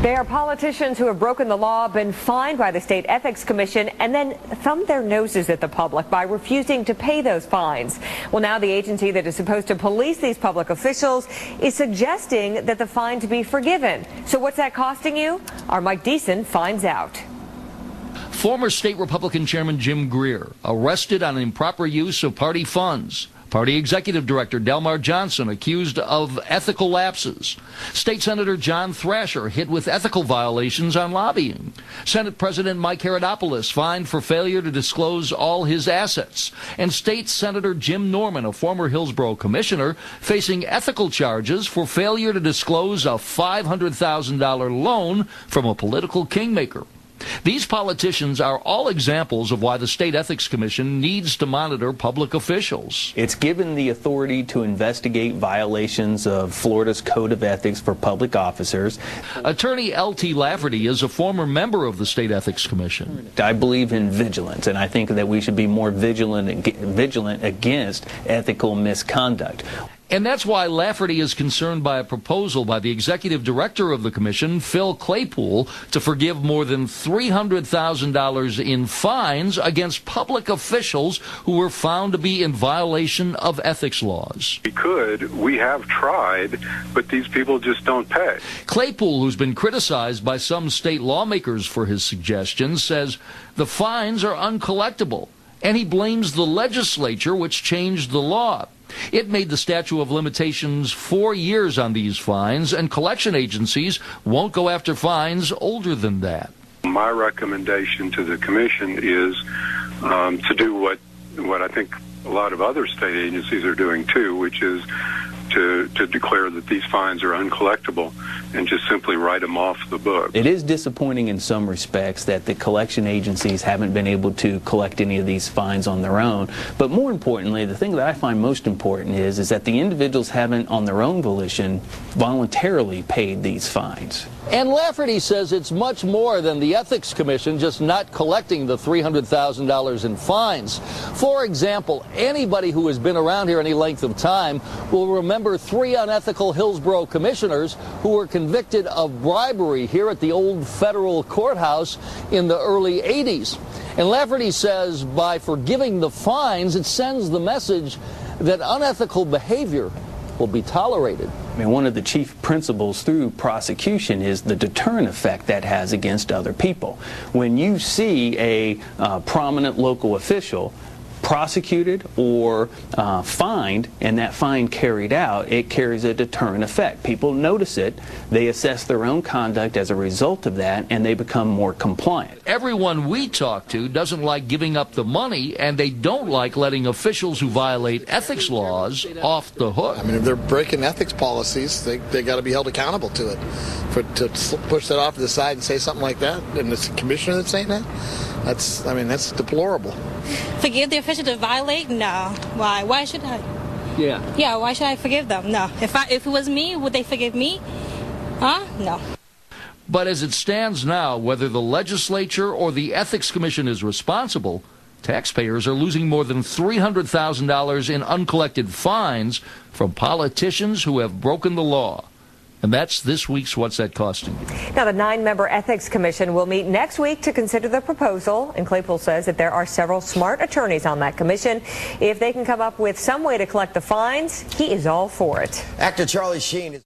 They are politicians who have broken the law, been fined by the State Ethics Commission, and then thumbed their noses at the public by refusing to pay those fines. Well, now the agency that is supposed to police these public officials is suggesting that the fines be forgiven. So what's that costing you? Our Mike Deason finds out. Former state Republican Chairman Jim Greer arrested on improper use of party funds. Party Executive Director Delmar Johnson accused of ethical lapses. State Senator John Thrasher hit with ethical violations on lobbying. Senate President Mike Herodopoulos fined for failure to disclose all his assets. And State Senator Jim Norman, a former Hillsborough commissioner, facing ethical charges for failure to disclose a $500,000 loan from a political kingmaker. These politicians are all examples of why the State Ethics Commission needs to monitor public officials. It's given the authority to investigate violations of Florida's Code of Ethics for public officers. Attorney LT Lafferty is a former member of the State Ethics Commission. I believe in vigilance, and I think that we should be more vigilant against ethical misconduct. And that's why Lafferty is concerned by a proposal by the executive director of the commission, Phil Claypool, to forgive more than $300,000 in fines against public officials who were found to be in violation of ethics laws. We have tried, but these people just don't pay. Claypool, who's been criticized by some state lawmakers for his suggestions, says the fines are uncollectible, and he blames the legislature, which changed the law. It made the statute of limitations 4 years on these fines, and collection agencies won't go after fines older than that. My recommendation to the commission is to do what I think a lot of other state agencies are doing too, which is to declare that these fines are uncollectible and just simply write them off the book. It is disappointing in some respects that the collection agencies haven't been able to collect any of these fines on their own. But more importantly, the thing that I find most important is that the individuals haven't, on their own volition, voluntarily paid these fines. And Lafferty says it's much more than the Ethics Commission just not collecting the $300,000 in fines. For example, anybody who has been around here any length of time will remember 3 unethical Hillsborough commissioners who were convicted of bribery here at the old federal courthouse in the early 80s. And Lafferty says by forgiving the fines, it sends the message that unethical behavior will be tolerated. I mean, one of the chief principles through prosecution is the deterrent effect that has against other people. When you see a prominent local official prosecuted or fined, and that fine carried out, it carries a deterrent effect. People notice it, they assess their own conduct as a result of that, and they become more compliant. Everyone we talk to doesn't like giving up the money, and they don't like letting officials who violate ethics laws off the hook. I mean, if they're breaking ethics policies, they got to be held accountable to it. To push that off to the side and say something like that, and it's the commissioner that's saying that, that's deplorable. Forgive the official to violate? No. Why? Why should I? Yeah, why should I forgive them? No. If it was me, would they forgive me? Huh? No. But as it stands now, whether the legislature or the Ethics Commission is responsible, taxpayers are losing more than $300,000 in uncollected fines from politicians who have broken the law. And that's this week's What's That Costing You? Now, the 9-member Ethics Commission will meet next week to consider the proposal. And Claypool says that there are several smart attorneys on that commission. If they can come up with some way to collect the fines, he is all for it. Actor Charlie Sheen is